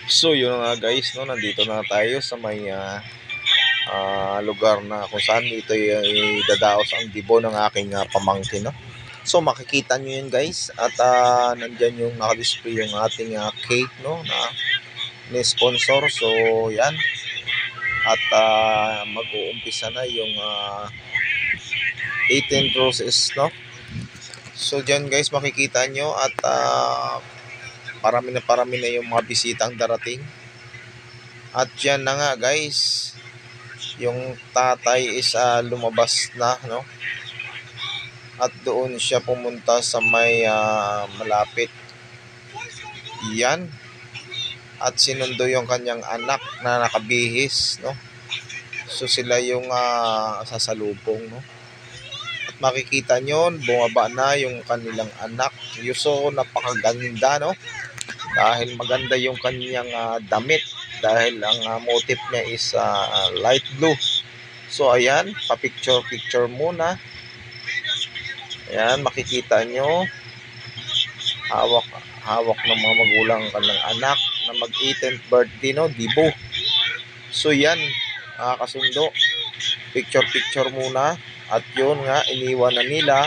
So yun nga guys, no, nandito na tayo sa may lugar na kung saan ito ay dadaos ang dibo ng aking pamangkin, no. So makikita nyo yun guys, at nandyan yung nakadisplay yung ating cake, no, na ni-sponsor. So yan, at mag-uumpisa na yung 18 roses, no. So dyan guys makikita nyo, at parami na yung mga bisitang darating. At yan na nga guys, yung tatay is lumabas na, no. At doon siya pumunta sa may malapit. Yan. At sinundo yung kanyang anak na nakabihis, no. So sila yung sasalubong, no. At makikita nyo, bumaba na yung kanilang anak. So napakaganda, no. Dahil maganda yung kanyang damit. Dahil ang motif niya is light blue. So ayan, pa-picture muna. Ayan, makikita nyo, hawak ng mga magulang ang kanilang anak na mag-18th birthday, no, dibo. So yan, kasundo, picture muna. At yun nga, iniwan na nila.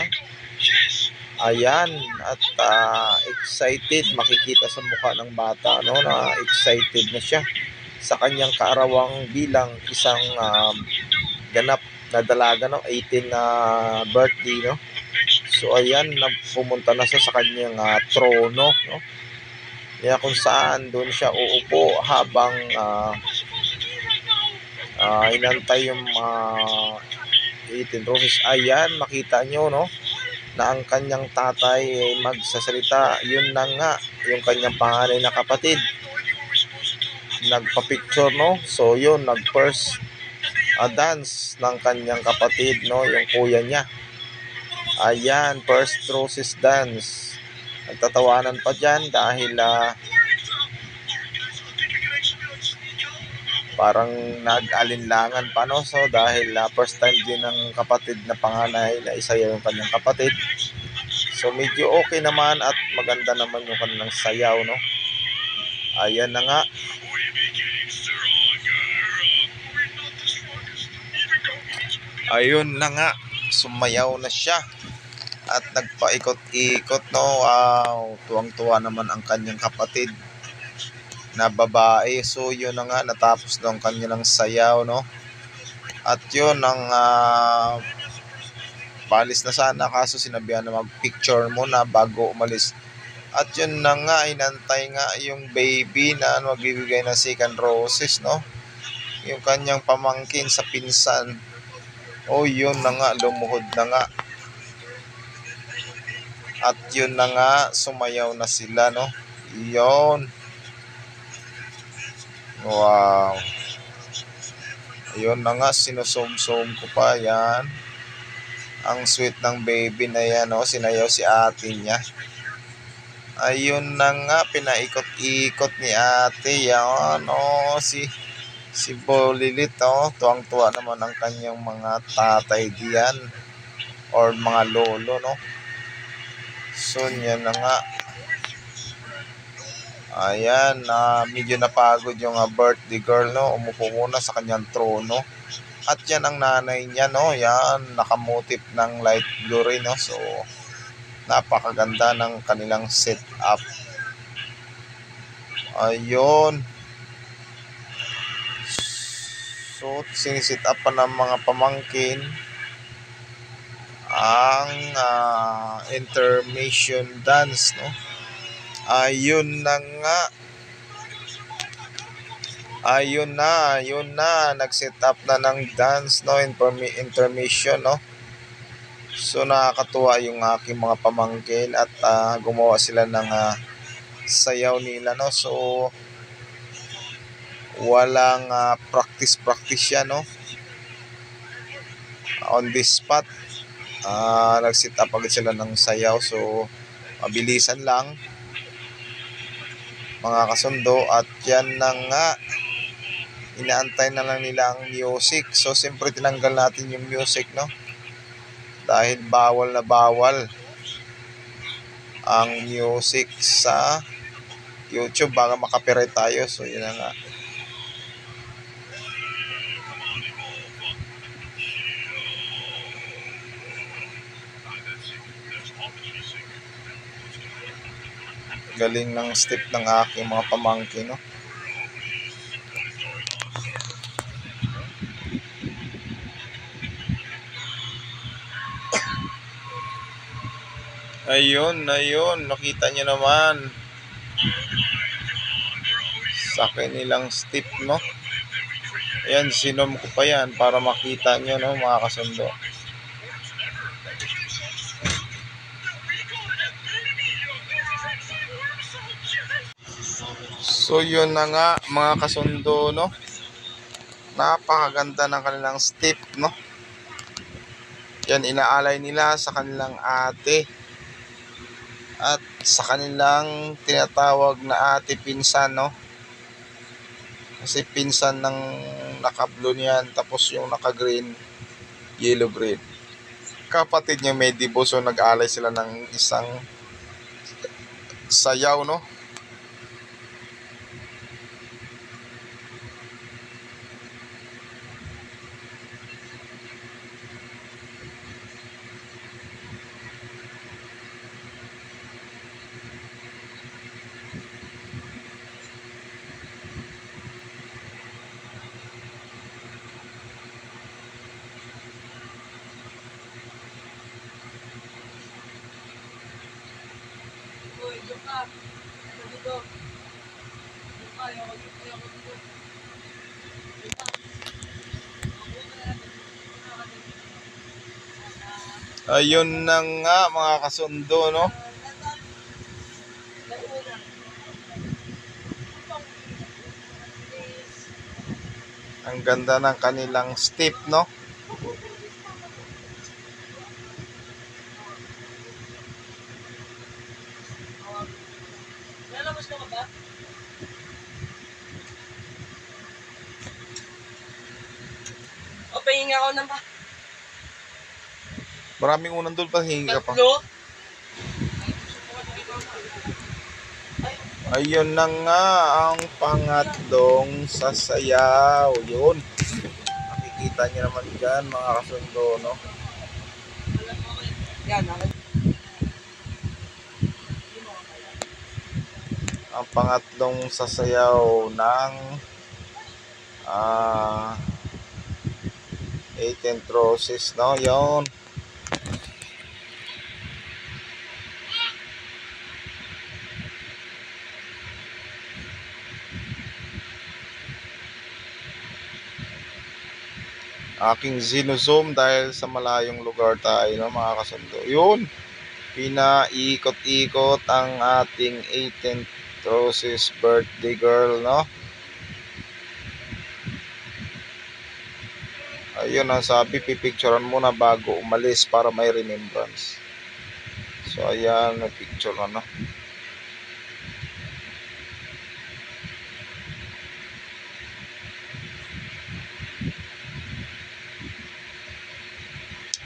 Ayan, at excited, makikita sa mukha ng bata, no, na excited na siya sa kanyang kaarawang bilang isang ganap na dalaga, no, 18 na birthday, no. So ayan, pumunta na siya sa kanyang trono, no. Kaya kung saan doon siya uupo habang inantay yung 18 roses. Ayan, makita nyo, no, na ang kanyang tatay ay magsasalita. Yun na nga, yung kanyang panganay na kapatid nagpa-picture, no. So yun, nag-first dance ng kanyang kapatid, no, yung kuya niya. Ayan, first roses dance. Nagtatawanan pa dyan dahil parang nag-alinlangan pa, no. So dahil first time din ng kapatid na panganay na isayaw yung kanyang kapatid. So medyo okay naman at maganda naman yung kanilang sayaw, no. Ayan na nga. Ayun na nga, sumayaw na siya at nagpaikot-ikot, no. Wow, tuwang-tuwa naman ang kanyang kapatid na babae. So yun na nga, natapos na ang kanyang sayaw, no. At yun ang palis na sana, kaso sinabihan na mag-picture muna bago umalis. At yun na nga, inantay nga yung baby na magbibigay ng second roses, no, yung kanyang pamangkin sa pinsan. Oh, yun na nga, lumuhod na nga. At yun na nga, sumayaw na sila, no. Yun. Wow. Ayun na nga, sinusum-sum ko pa. Yan. Ang sweet ng baby na yan, no. Sinayaw si ate niya. Ayun na nga, pinaikot-ikot ni ate. Yan, no. Si Bolilit, no. Tuwang-tuwa naman ang kanyang mga tatay diyan or mga lolo, no. So, yan na nga. Ayan, medyo napagod yung birthday girl, no. Umupo muna sa kanyang trono. At yan ang nanay niya, no. Yan, nakamotif ng light blue rin, no. So, napakaganda ng kanilang setup. Ayun. So, sinisit up pa ng mga pamangkin ang intermission dance, no. Ayun na nga. Ayun na, nag-set up na ng dance, no, intermission, no. So nakakatuwa yung aking mga pamangkin at gumawa sila ng sayaw nila, no. So walang practice yan, no. On the spot, nag-set up agad sila ng sayaw. So mabilisan lang, mga kasundo. At yan na nga, inaantay na lang nila ang music. So siyempre tinanggal natin yung music, no, dahil bawal na bawal ang music sa YouTube, baka makapirate tayo. So yun na nga. Galing ng step ng aking mga pamangkin, no? Ayun, nakita nyo naman sa kanilang step, no? Ayan, sinom ko pa yan para makita nyo, no, mga kasundo. So yun na nga, mga kasundo, no? Napakaganda ng kanilang step, no? Yan, inaalay nila sa kanilang ate at sa kanilang tinatawag na ate pinsan, no? Kasi pinsan ng naka-blue niyan, tapos yung naka-green, yellow green. Kapatid niya may dibo, so nag-alay sila ng isang sayaw, no? Ayun na nga, mga kasundo, no? Ang ganda ng kanilang step, no? Lalabas ka ba? O, pahinga ako ng ba? Maraming unang doon pa, hingi ka pa. Tatlo? Ayun na nga, ang pangatlong sasayaw. Yun. Makikita nyo naman dyan, mga kasundo, no? Yan, Ang pangatlong sasayaw ng 18th roses, no? Yun. Aking zino-zoom dahil sa malayong lugar tayo, no, mga kasundo. Yun. Pinaikot-ikot ang ating 18th roses birthday girl, no? Ayun ang sabi, pipicturean muna bago umalis para may remembrance. So ayan, may picture na, no?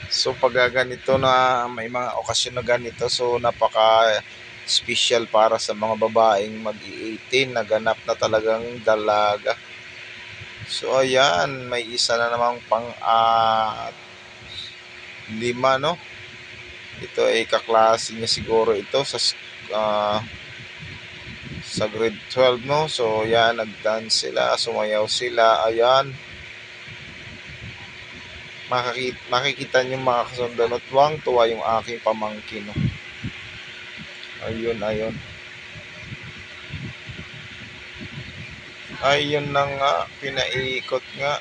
So pag ganito na may mga okasyon na ganito, so napaka special para sa mga babaeng mag-i-18 na ganap na talagang dalaga. So ayan, may isa na namang pang 5, no? Ito ay kaklase niya siguro ito sa grade 12, no? So ayan, nag-dance sila, sumayaw sila, ayan. Makikita niyo, mga kasundo, no, tuwang-tuwa yung aking pamangkin, no? Ayun. Ayun na nga, pinaikot nga.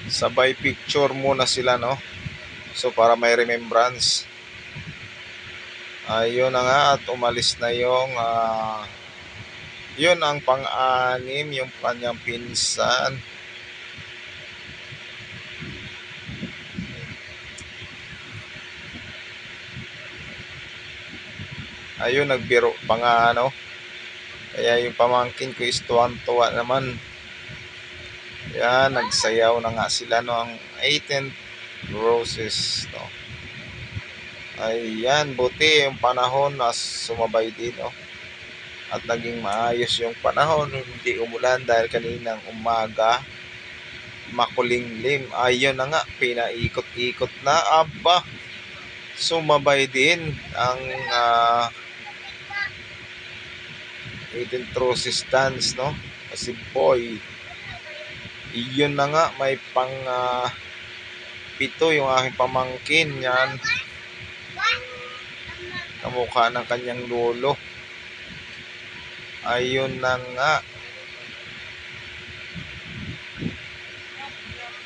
Sabay picture muna sila, no? So para may remembrance. Ayun na nga, at umalis na yung yun ang pang-anim, yung kanyang pinsan. Ayun, nagbiro pa nga, ano. Kaya yung pamangkin ko is tuwan-tuwa naman. Yan, nagsayaw na nga sila, no, ang 18th roses, no. Ayan, buti yung panahon na sumabay din, no. At naging maayos yung panahon, hindi umulan dahil kaninang umaga makulinglim. Ayun na nga, pinaikot-ikot na. Aba, sumabay din ang 18th roses dance, no. Kasi boy, iyon na nga, may pang pito yung aking pamangkin yan, kamukha ng kanyang lolo. Ayun na nga,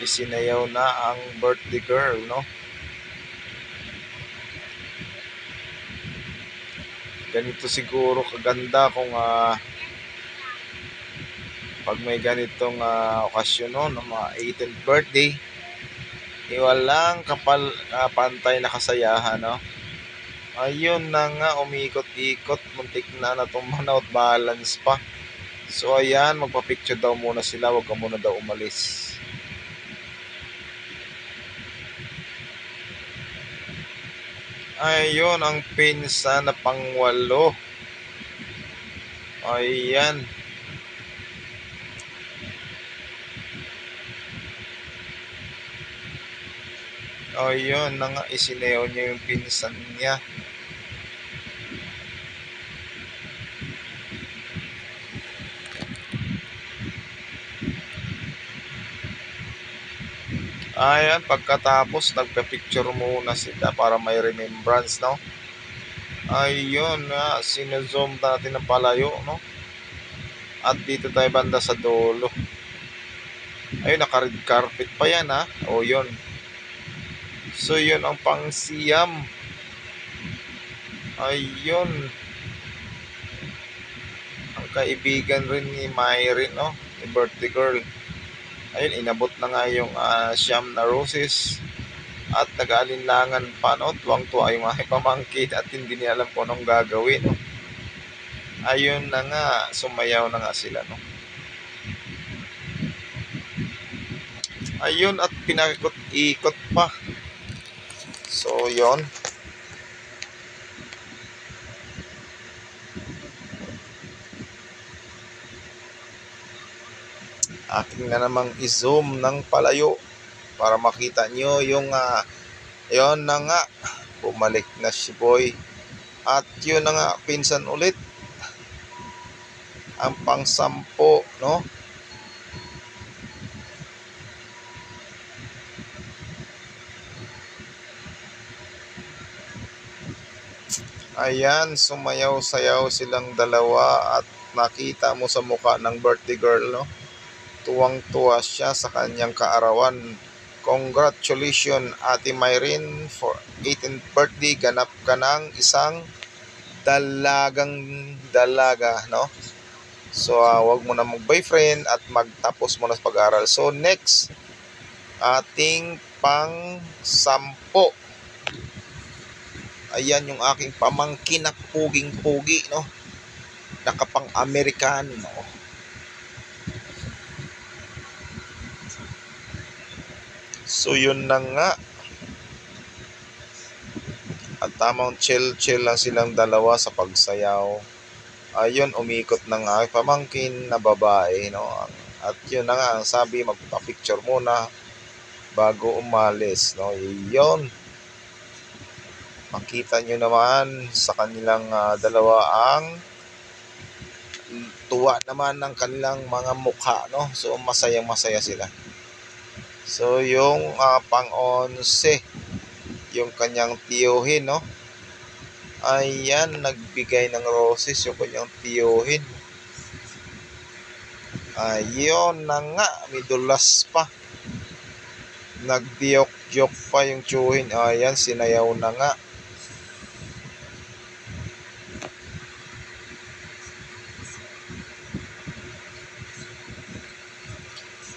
isinayaw na ang birthday girl, no. Ganito siguro kaganda kung pag may ganitong okasyon, no, ng mga 18th birthday, walang pantay na kasayahan, no. Ayun na nga, umikot-ikot, muntik na tumanaw at balance pa. So ayan, magpa-picture daw muna sila, wag ka muna daw umalis. Ayun, ang pinsan na pangwalo. Ayan. Ayun na nga, isineho niya yung pinsan niya. Ayan, pagkatapos nagpa-picture muna sila para may remembrance, no. Ayun nga, sinuzoom natin ang palayo, no. At dito tayo banda sa dulo. Ayun, naka-red carpet pa yan, ha. O yun. So yun ang pangsiyam. Ayun. Ang kaibigan rin ni Myrin, no, ni birthday girl. Ayun, inabot na nga yung siyam na roses. At nag-alinlangan pa, no. Tuwang-tuwa yung mga pamangkin at hindi niya alam kung anong gagawin, no. Ayun na nga, sumayaw na nga sila, no. Ayun, at pinakikot-ikot pa. So yon. Aking na namang i-zoom ng palayo para makita nyo yung yon na nga, bumalik na si boy. At yun na nga, pinsan ulit ang pang-10, no. Ayan, sumayaw-sayaw silang dalawa at nakita mo sa mukha ng birthday girl, no. Tuwang-tuwa siya sa kanyang kaarawan. Congratulations, Ate Myrin, for 18th birthday. Ganap ka ng isang dalaga, no. So wag mo na mag-boyfriend at magtapos mo na sa pag-aaral. So next, ating pang-10. Ayan yung aking pamangkin na puging-pugi, no. Nakapang-American, no. So yun na nga. At tamang chill lang silang dalawa sa pagsayaw. Ayun, umikot na nga pamangkin na babae, no. At yun na nga, ang sabi, magpa-picture muna bago umalis, no. Yun. Makita nyo naman sa kanilang dalawa ang tuwa naman ng kanilang mga mukha, no. So masayang-masaya sila. So yung pang-11, yung kanyang tiyuhin, no. Ayan, nagbigay ng roses yung kanyang tiyuhin. Ayun na nga, may dulas pa. Nagdiyok-diyok pa yung tiyuhin. Ayan, sinayaw na nga.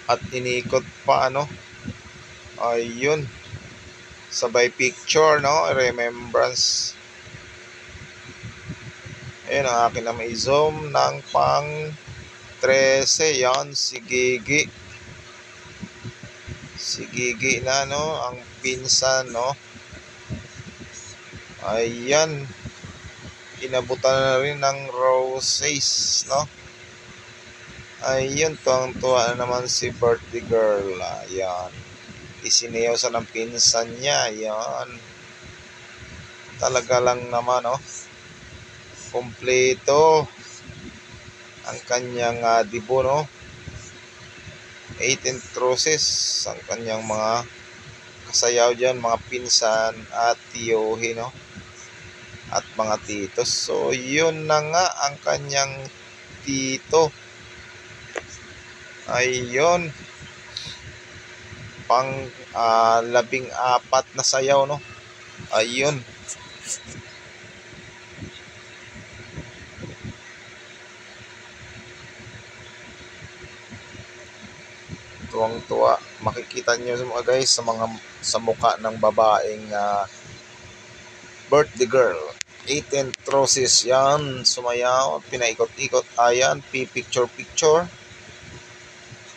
At inikot pa, ano. Ayun. Sabay picture, no. Remembrance. Ayun, ang akin na may zoom ng pang-13. Yan, si Gigi. Si Gigi na, no. Ang pinsan, no? Ayan, inabutan na rin ng roses, no? Ayun, tuwang-tuwa na naman si birthday girl. Ayan, isinayaw sa ng pinsan niya. Ayan, talaga lang naman, no? Kompleto ang kanyang dibo, no? 18th roses ang kanyang mga kasayaw dyan, mga pinsan at tiyohin, no? At mga titos. So yun na nga ang kanyang tito. Ayun, pang 14 na sayaw, no? Ayun, tuwang-tuwa. Makikita nyo mga guys sa mukha ng babaeng birthday girl. 18th roses yan, sumayaw, pinaikot-ikot. Ayan, picture.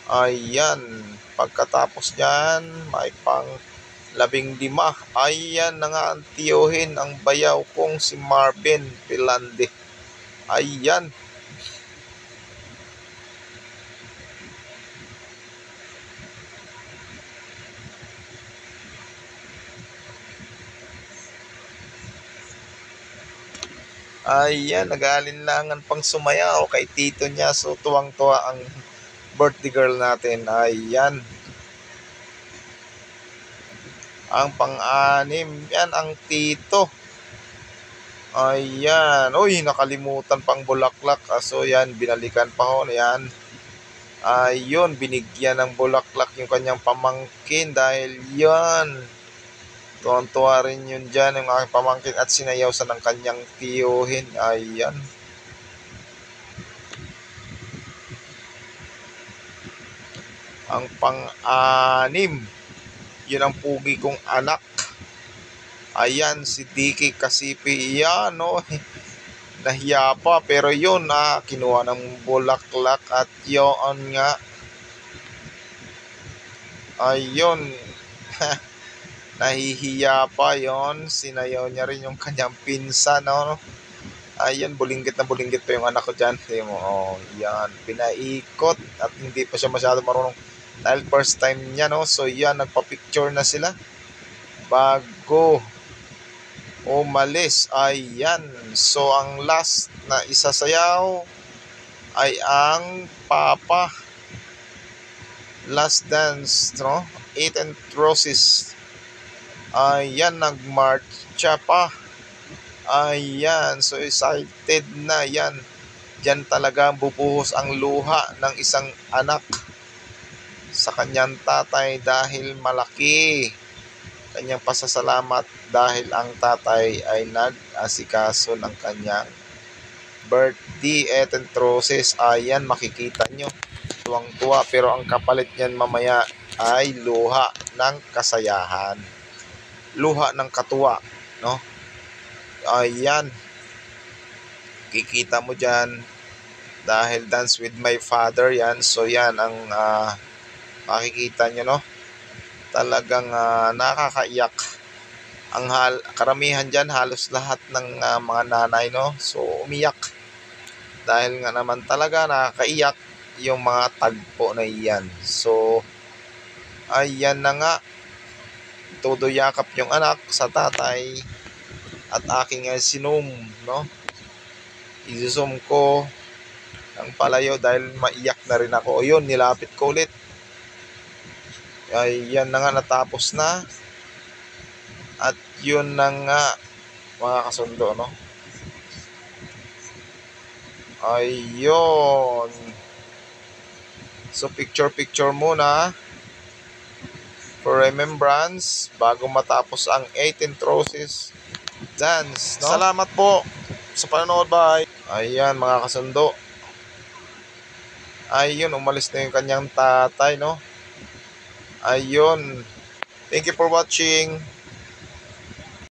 Ayan, pagkatapos dyan, may pang 15. Ayan na nga ang tiyohin, ang bayaw kong si Marvin Pilande. Ayan. Ayan, nag-aalinlangan pang sumayaw kay tito niya. So, tuwang-tuwa ang birthday girl natin. Ayan. Ang pang-anim, yan ang tito. Ayan. Uy, nakalimutan pang bulaklak. So, yan, binalikan pa ho. Ayan. Ayun, binigyan ng bulaklak yung kanyang pamangkin dahil yan. Tuwan-tuwa rin yun dyan, yung aking pamangkin at sinayaw sa ng kanyang tiyuhin. Ayan. Ang pang-anim, yun ang pugi kong anak. Ayan, si Dicky Kasipi. Yan, no? Nahiya pa, pero yun, kinuha ng bulaklak at yun nga. Ayun. Nahihiya pa yon, sinayaw niya rin yung kanyang pinsan, no? Ayun, bulinggit na bulinggit pa yung anak ko dyan. Oh, yan, pinaikot at hindi pa siya masyado marunong dahil first time niya, no? So yan, nagpa-picture na sila bago umalis. Ayan, so ang last na isasayaw ay ang papa, last dance, no? 18th roses. Ayan, nagmarcha pa. Ayan, so excited na yan. Diyan talaga bubuhos ang luha ng isang anak sa kanyang tatay dahil malaki kanyang pasasalamat dahil ang tatay ay nag-asikaso ng kanyang birthday. 18th roses. Ayan, makikita nyo. Tuwang-tuwa, pero ang kapalit niyan mamaya ay luha ng kasayahan. Luha ng katuwa, no? Ayan, kikita mo dyan dahil dance with my father yan. So yan ang makikita nyo, no? Talagang nakakaiyak. Ang karamihan dyan, halos lahat ng mga nanay, no? So umiyak dahil nga naman talaga nakakaiyak yung mga tagpo na iyan. So ayan na nga, todo yakap yung anak sa tatay at aking sinum, no? I-zoom ko ang palayo dahil maiyak na rin ako. O yun, nilapit ko ulit. Ayan na nga, natapos na. At yun na nga, mga kasundo, no? Ayun. So picture muna for remembrance bago matapos ang 18th roses dance, no? Salamat po sa panonood. Bye. Ayan, mga kasundo. Ayun, umalis na yung kanyang tatay, no? Ayun. Thank you for watching.